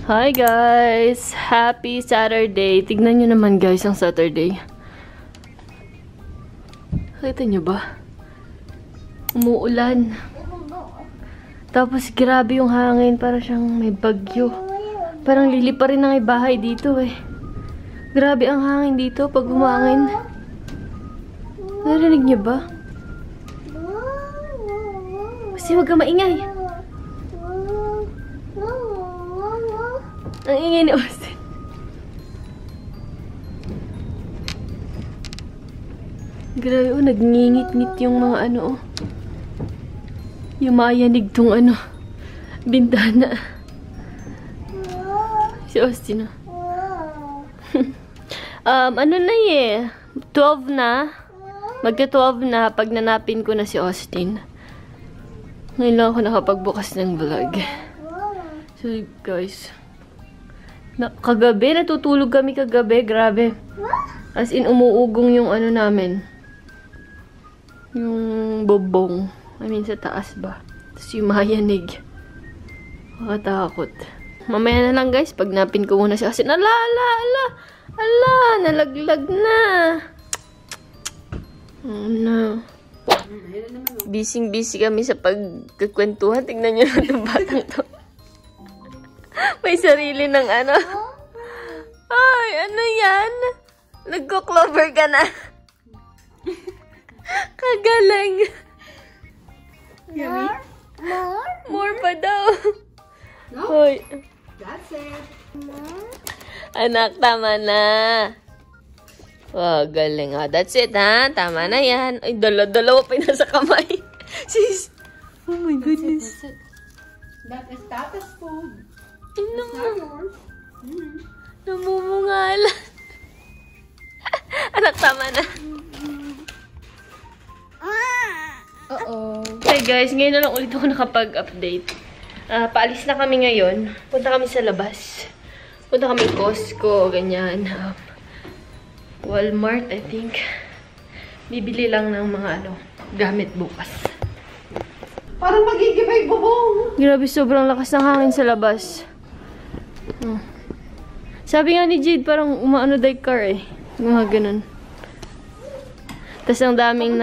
Hi guys! Happy Saturday! Tignan nyo naman guys ang Saturday. Kita nyo ba? Umuulan. Tapos grabe yung hangin. Para siyang may bagyo. Parang lilipa rin ng bahay dito eh. Grabe ang hangin dito pag humangin. Narinig nyo ba? Kasi huwag ka maingay. Ang ingay ni Austin. Grabe, oh, nagngingit-ngit yung mga ano, oh. Yumayanig tong ano, bintana. Si Austin, oh. Ano na eh, 12 na. Magka-12 na pag nanapin ko na si Austin. Ngayon lang ako nakapagbukas ng vlog. So, guys. Kagabi, natutulog kami kagabi. Grabe. As in, umuugong yung ano namin. Yung bobong. I mean, sa taas ba. Tapos yung mayanig. Makatakot. Mamaya na lang, guys. Pag napin ko muna si Austin. Ala! Nalaglag na. Oh, no. Busy kami sa pagkakwentuhan. Tingnan nyo na itong batang to. May sarili ng ano. Ay, ano yan? Nagko-clover ka na. Kagaling. More pa daw. Hoy. That's it. Anak, tama na. Wow, galing. Oh, that's it, ha? Tama na yan. Ay, dalawa pa yung nasa kamay. Sis. Oh my goodness. That is Tata's food. Ino. It's not yours. Namumungalan. Anak, tama na. Okay guys, ngayon na lang ulit ako nakapag-update. Paalis na kami ngayon. Punta kami sa labas. Punta kami Costco, ganyan. Walmart, I think. Bibili lang ng mga ano, gamit bukas. Parang magigibay bubong. Grabe, sobrang lakas ng hangin sa labas. Sabi nga ni Jade, parang umaano day car eh. Mga ganun. Tapos ang daming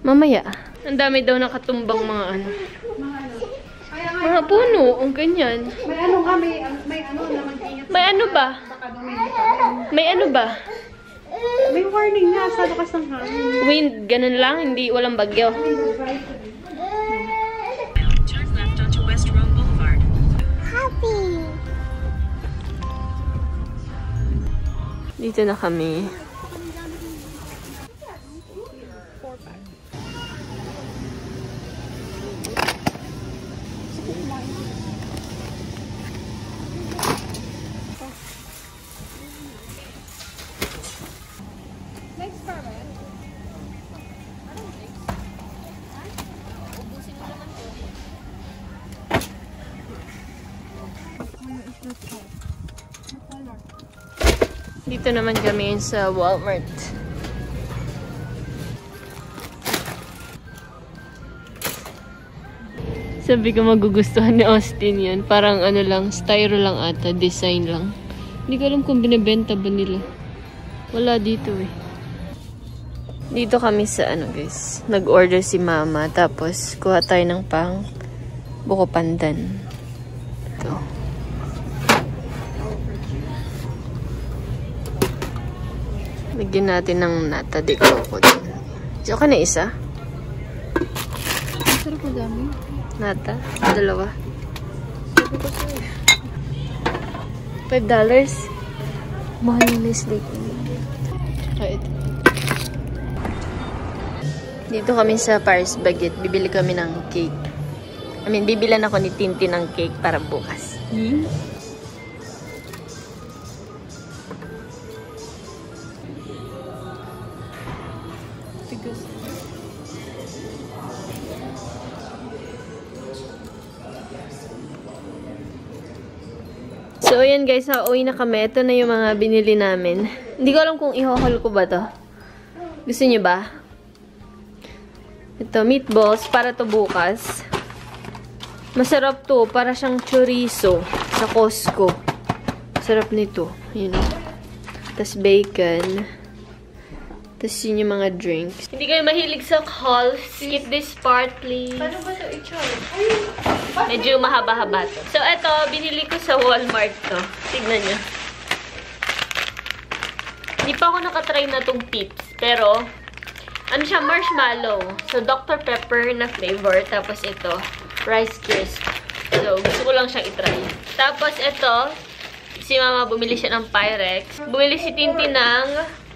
Mamaya. Ang dami daw nakatumbang mga ano. Mga puno, ang ganyan. May ano nga, may ano na mag-ingat. May ano ba? May ano ba? May warning nga sa lakas ng hangin. Wind, ganun lang, hindi walang bagyo. Turn left onto West Rome Boulevard. Dito na kami. Dito naman kami sa Walmart. Sabi ko magugustuhan ni Austin yan. Parang ano lang, styro lang ata, design lang. Hindi ko alam kung binibenta ba nila. Wala dito eh. Dito kami sa ano guys, nag-order si mama. Tapos kuha tayo ng pang buko pandan. Ito. Lagyan natin ng nata de coco din. So, ka na isa? Sarap mo dami. Nata? Dalawa? $5? Mahal yung Nestle. Tsaka ito. Dito kami sa Paris Baguette. Bibili kami ng cake. I mean, bibilan ako ni Tintin ng cake para bukas. So, ayan guys, uwi na kami. Ito na yung mga binili namin. Hindi ko alam kung i-haul ko ba to. Gusto niyo ba? Ito, meatballs para to bukas. Masarap to. Para siyang chorizo. Sa Costco. Sarap nito. Yun. Tapos bacon. Tapos yun yung mga drinks. Hindi kayo mahilig sa haul. Skip this part, please. Paano ba ito i-charge? Medyo mahaba-haba to. So, eto, binili ko sa Walmart to. Tignan nyo. Hindi pa ako nakatry na tong Pips. Pero, ano siya, marshmallow. So, Dr. Pepper na flavor. Tapos ito, Rice Crisp. So, gusto ko lang siyang itry. Tapos, ito, si Mama bumili siya ng Pyrex. Bumili si Tinti ng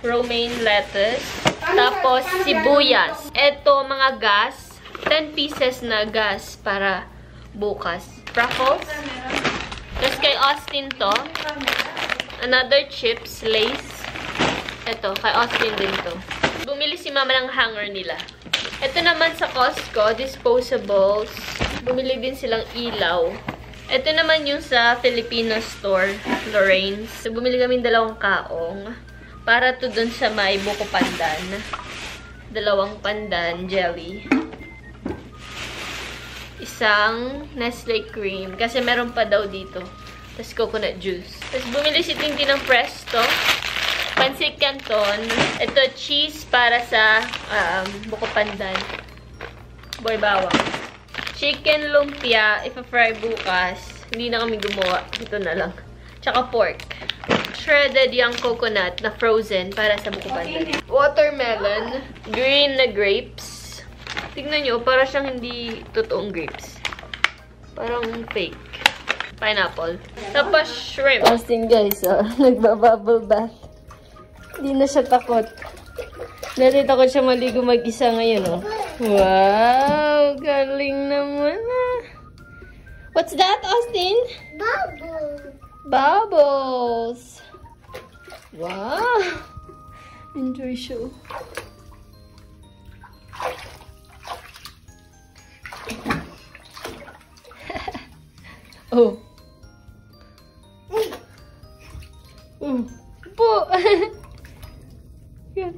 romaine lettuce. Tapos, sibuyas. Ito, mga gas. 10 pieces na gas para bukas. Ruffles. Tapos kay Austin to. Another chips, Lays. Ito, kay Austin din to. Bumili si Mama ng hanger nila. Ito naman sa Costco, disposables. Bumili din silang ilaw. Ito naman yung sa Filipino store, Lorraine's. So, bumili kami 2 kaong. Para to dun sa may buko pandan. 2 pandan jelly. Isang Nestle cream. Kasi meron pa daw dito. Tapos coconut juice. Tapos bumili si Tinti ng Presto. Pancit Canton. Ito cheese para sa buko pandan. Boy bawang. Chicken lumpia. Ipa-fry bukas. Hindi na kami gumawa. Ito na lang. Tsaka pork. Shredded yung coconut na frozen para sa buko pandan. Watermelon. Green na grapes. Tignan nyo, para siyang hindi totoong grapes. Parang fake. Pineapple. Tapos shrimp. Austin guys, nagbabubble bath. Hindi na siya takot. Dati takot siya maligo mag-isa ngayon, oh. Wow! Galing naman, ah. What's that, Austin? Bubbles. Bubbles! Wow! Enjoy show. Oh. Po!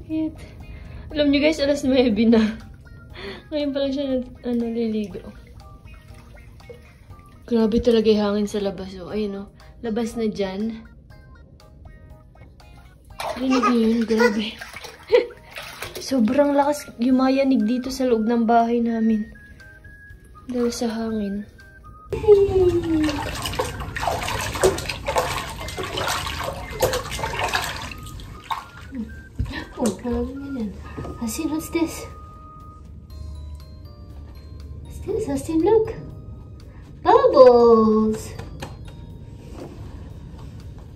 Cute. Alam nyo guys, alas 9 na. Ngayon pa lang siya naliligo. Grabe talaga yung hangin sa labas. Oh. Ayun oh. Labas na dyan. Rinig nyo yun, grabe. Sobrang lakas yumayanig dito sa loob ng bahay namin. Dahil sa hangin. Oh, grabe nga yan. Austin, what's this? What's this? Austin, look. Bubbles!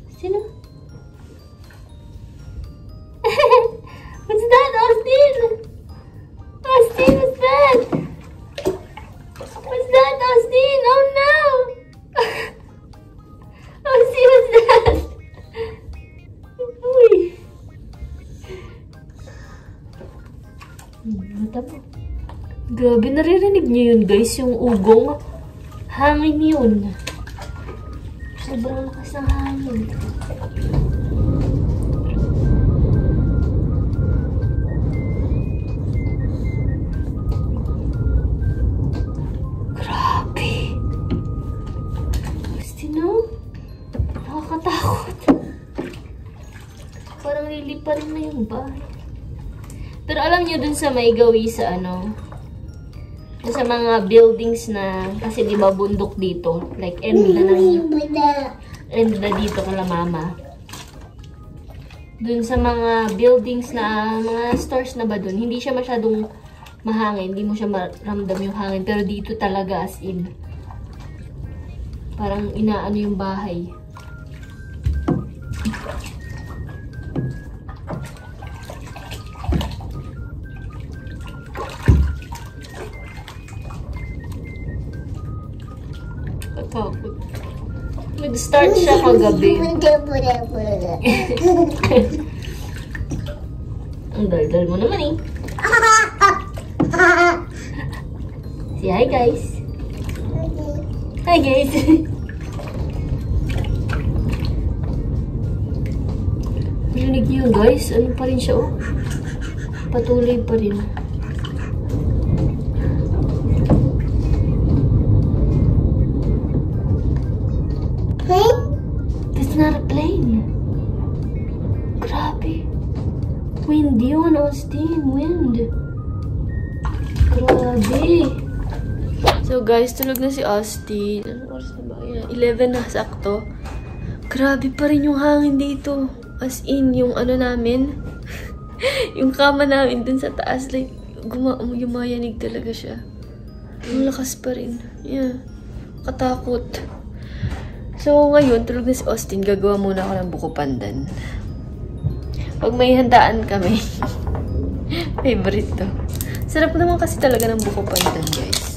Austin, oh. What's that, Austin? Austin, what's that? What's that, Austin? Oh no! Austin, what's that? Uy! Mata mo. Grabe, naririnig niyo yun guys, yung ugong. Hangin yun. Sobrang lakas ng hangin. Nakakatakot. Parang lilipa rin na yung bahay. Pero alam nyo dun sa may gawi sa ano, dun sa mga buildings na, kasi di ba bundok dito, like end na dito kala Mama. Dun sa mga buildings na, mga stores na ba dun, hindi siya masyadong mahangin, hindi mo siya maramdam yung hangin, pero dito talaga as in, parang inaano yung bahay. Katakot. Nag-start siya kagabi. Ang dal-dal mo naman eh. Say hi guys. Hi guys. Rinig niyo guys, ano pa rin siya oh. Patuloy pa rin. So guys, tulog na si Austin. Anong oras na ba? Ayan, 11 na, sakto. Grabe pa rin yung hangin dito. As in, yung ano namin, yung kama namin dun sa taas, like, yumayanig talaga siya. Ang lakas pa rin. Yeah. Katakot. So, ngayon, tulog na si Austin. Gagawa muna ako ng buko pandan. Pag may handaan kami, favorite to. Sarap naman kasi talaga ng buko pandan, guys.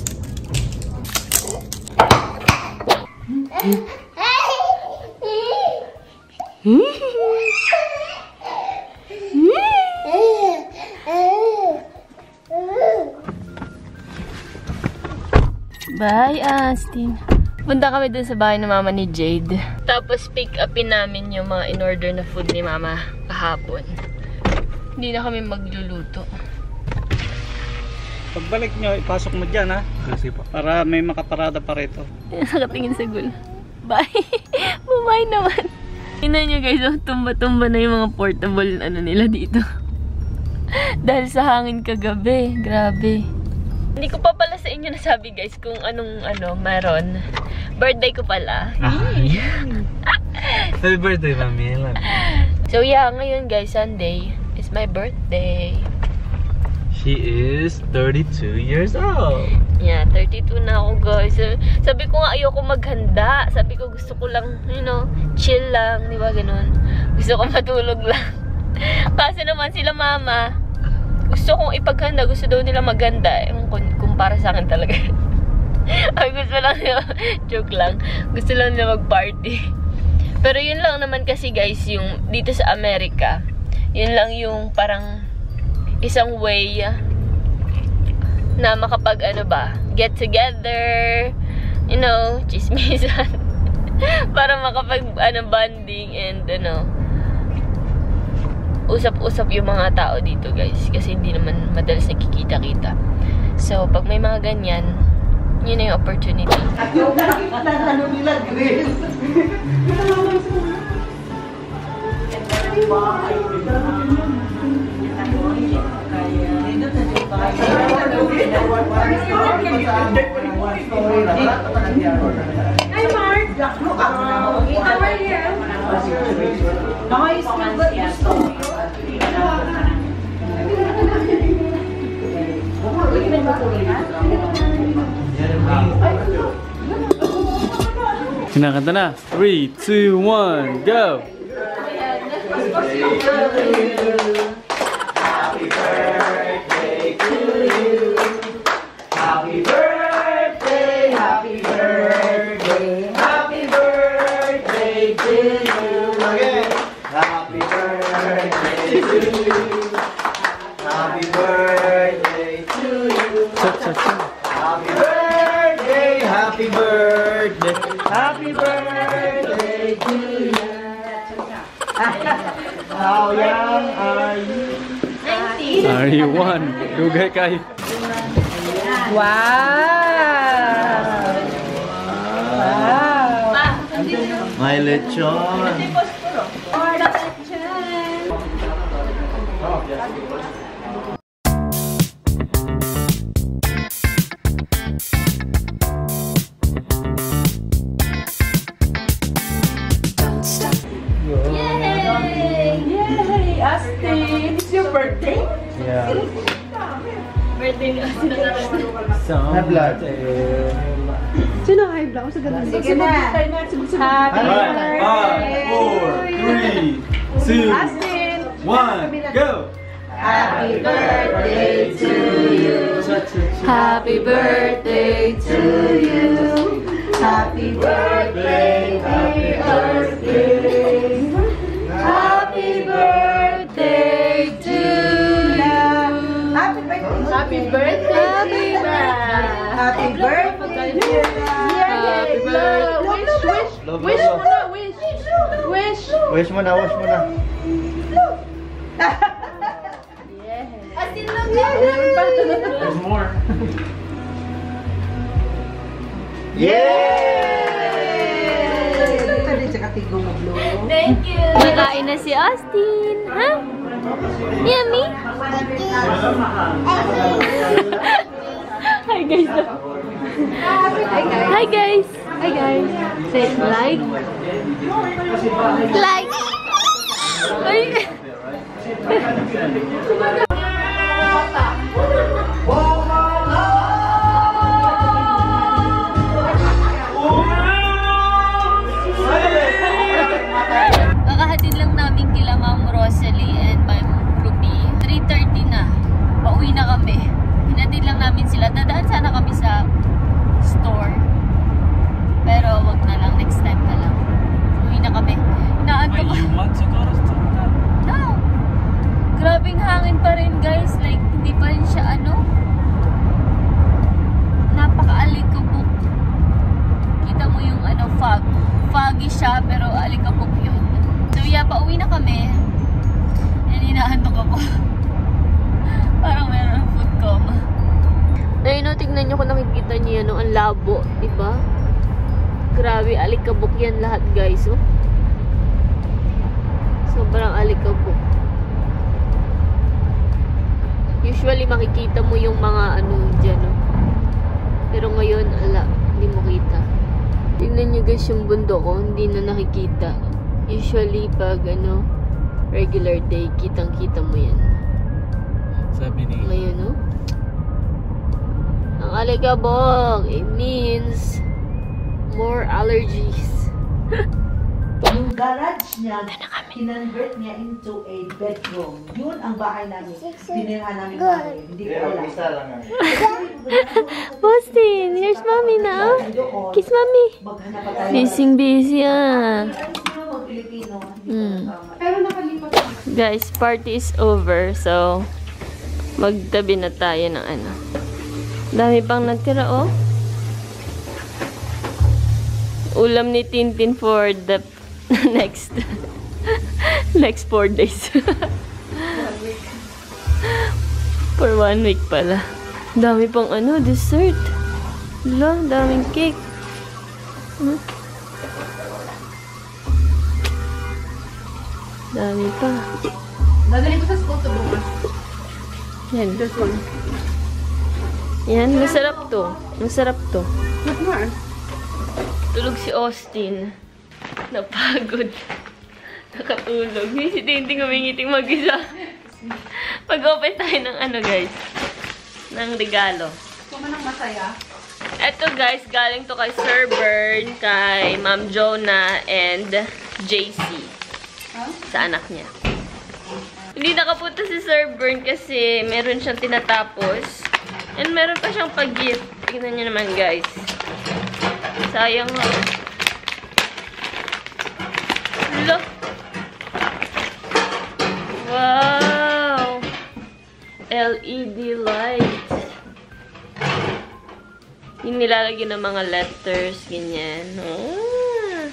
Bye, Austin. Punta kami dun sa bahay ng mama ni Jade. Tapos pick upin namin yung mga in-order na food ni mama kahapon. Hindi na kami magluluto. Pagbalik nyo, ipasok mo dyan, ha? Kasi pa. Para may makaparada pa rito. Nakatingin sa gulo. Bye! Bye naman! Tingnan nyo guys, oh, tumba-tumba na yung mga portable ano nila dito. Dahil sa hangin kagabi. Grabe. Hindi ko pa pala sa inyo nasabi guys kung anong meron. Birthday ko pala. Happy birthday, Mami. So yeah, ngayon guys, Sunday is my birthday. She is 32 years old. Yeah, 32 na ako guys. Sabi ko nga ayoko maghanda. Sabi ko gusto ko lang, you know, chill lang. Di ba ganun? Gusto ko matulog lang. Kasi naman sila mama, gusto kong ipaghanda. Gusto daw nila maghanda. Kung para sa akin talaga. Ay, gusto lang nila, joke lang. Gusto lang nila mag-party. Pero yun lang naman kasi guys, yung dito sa Amerika, yun lang yung parang isang way na makapag get together, you know, chismisan. Para makapag bonding and usap-usap yung mga tao dito guys. Kasi hindi naman madalas nakikita-kita. So, pag may mga ganyan, yun na yung opportunity. Hi, Mark. How are Kinakanta na. 3, 2, 1, go! Happy birthday to you. Happy birthday, happy birthday, happy birthday to you. Again. Happy birthday to you. Happy birthday to you. Happy birthday, happy birthday, happy birthday to you. How young are you? 90. Are you one? Dugay kayo. Wow! Wow! My lechon. Yay! Austin! It's your birthday? Yeah. Birthday ni Austin na High blood. Sino high blood? Sa ganun. Sige na. Happy birthday! 5, 4, 3, 2, Austin! 1, go! Happy birthday to you. Happy birthday to you. Happy birthday, happy birthday. Happy birthday to you. Happy birthday. Happy birthday. Happy birthday. Happy birthday. Wish muna, wish. Wish. Wish mo na, wish mo na. There's more. Thank you. Nakain na si Austin. Ha? Yummy? Hi guys. Hi guys! Hi guys! Say like. Like! Ay! Kakahatid lang namin kila Ma'am Rosalie and Ma'am Ruby. 3:30 na. Pauwi na kami. Hinatid lang namin sila. Dadaan sana kami sa store. Pero wag na lang. Next time na lang. Uwi na kami. Inaanto ko. want to go to Stockholm? No! Grabing hangin pa rin guys. Like, hindi pa rin siya napaka-alikabok. Kita mo yung fog. Foggy siya pero alikabok yun. So yeah, pauwi na kami. And inaantok ako. Parang meron food coma. Ayun, tignan nyo kung nakikita nyo yan, ang labo, diba? Grabe, alikabok yan lahat, guys, oh. Sobrang alikabok. Usually, makikita mo yung mga dyan, oh. Pero ngayon, hindi mo kita. Tignan nyo, guys, yung bundok, oh. Hindi na nakikita. Usually, pag, regular day, kitang-kita mo yan. Sabi ni... Ngayon, oh. Ang alikabok, it means more allergies. Yung garage niya, kinonvert niya into a bedroom. Yun ang bahay namin. Pinirhan namin namin. Hindi ko alam. Isa lang yan. Boston, here's mommy now. Kiss mommy. Maghanap pa tayo. Busy ah. Pilipino. Pero nakalipat. Guys, party is over. So, magtabi na tayo ng Dami pang nagtira, oh. Ulam ni Tintin for the next 4 days. For 1 week pala. Dami pang dessert. Hala, daming cake. Dami pa. Dadali ko sa school to bukas. Yan. This one. Yan, masarap to. Masarap to. What more? Tulog si Austin. Napagod. Nakatulog. Si Tintin humingiting mag-isa. Pag-open tayo ng guys. Ng regalo. Gusto mo ng masaya? Eto guys, galing to kay Sir Bern, kay Ma'am Jonah, and JC. Huh? Sa anak niya. Hindi nakapunta si Sir Bern kasi meron siyang tinatapos. And meron pa siyang pag-gift. Tignan niyo naman guys. Sayang nga. Look. Wow. LED light. Yung nilalagyan ng mga letters, ganyan. Oh.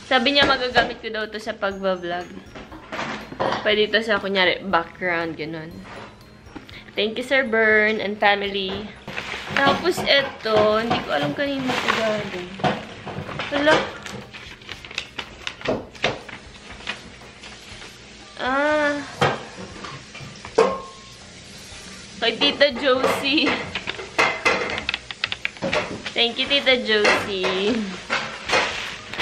Sabi niya magagamit ko daw to sa pagbablog. Pwede ito sa, kunyari, background, ganun. Thank you, Sir Bern and family. Tapos, ito, hindi ko alam kanina ito galing. Hala. Kay Tita Josie. Thank you, Tita Josie.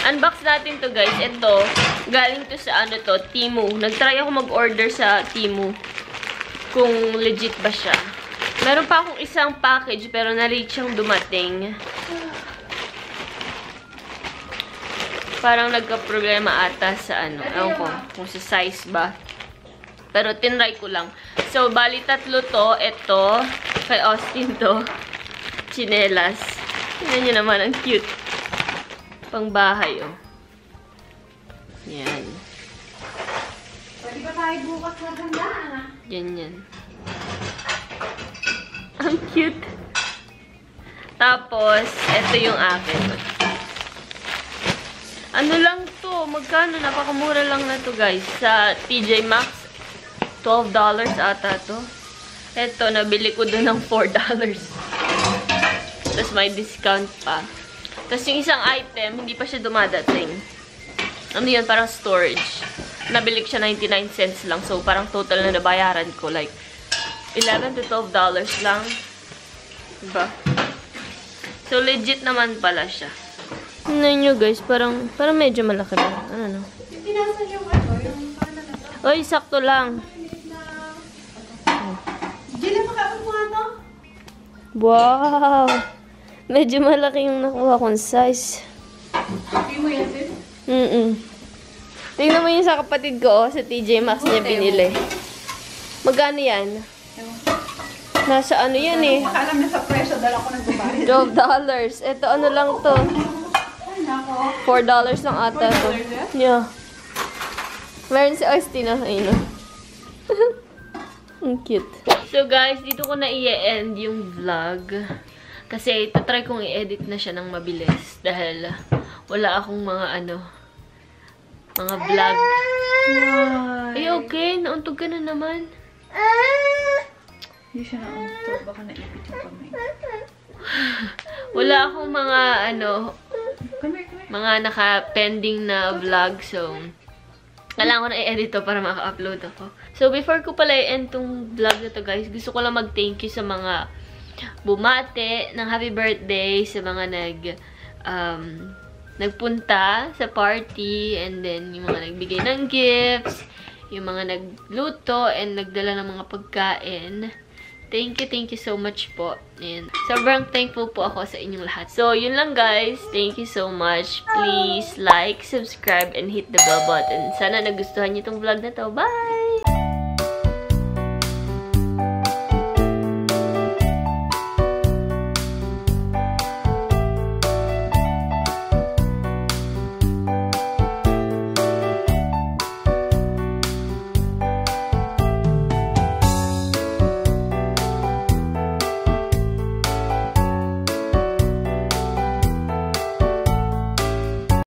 Unbox natin to guys. Ito, galing to sa Temu. Nag-try ako mag-order sa Temu. Kung legit ba siya. Meron pa akong isang package pero na-late siyang dumating. Parang nagka-problema ata sa ewan ko, kung sa size ba. Pero tinry ko lang. So, bali 3 to. Ito, kay Austin to. Chinelas. Tingnan nyo naman, ang cute. Pang bahay, oh. Yan. Pwede ba tayo bukas na ganda? Ganyan. Ang cute. Tapos, ito yung akin. Ano lang to? Magkano? Napakamura lang na to, guys. Sa TJ Maxx, $12 ata to. Ito, nabili ko doon ng $4. Tapos may discount pa. Tapos yung isang item, hindi pa siya dumadating. Ano yun? Parang storage. Nabili ko siya 99 cents lang. So, parang total na nabayaran ko. Like, $11 to $12 lang. Diba? So, legit naman pala siya. Tingnan nyo guys, parang medyo malaki lang. Ano no? Pinasan yung ano, yung pangalan. Oy, sakto lang. Jillian, makapag mo nga to? Wow! Medyo malaki yung nakuha kong size. Hindi mo yan, sis? Tingnan mo yun sa kapatid ko, sa TJ Maxx niya binili. Magkano yan? Nasa ano yan eh? Makaalam na sa presyo, dala ko ng Dubai. $12. Ito ano lang to? $4 lang ata to. Yeah. Meron si Austin na. Ayun. Ang cute. So guys, dito ko na i-end yung vlog. Kasi try kong i-edit na siya ng mabilis. Dahil wala akong mga mga vlog. Ay, okay. Nauntog ka na naman. Hindi siya nauntok. Baka naipit yung kamay. Wala akong mga mga naka-pending na vlog. So, kailangan ko na i-edit to para maka-upload ako. So, before ko pala i-end tong vlog na to guys, gusto ko lang mag-thank you sa mga bumate ng happy birthday, sa mga nagpunta sa party, and then yung mga nagbigay ng gifts, yung mga nagluto, and nagdala ng mga pagkain. Thank you so much po. And sobrang thankful po ako sa inyong lahat. So, yun lang guys. Thank you so much. Please like, subscribe, and hit the bell button. Sana nagustuhan niyo itong vlog na to. Bye!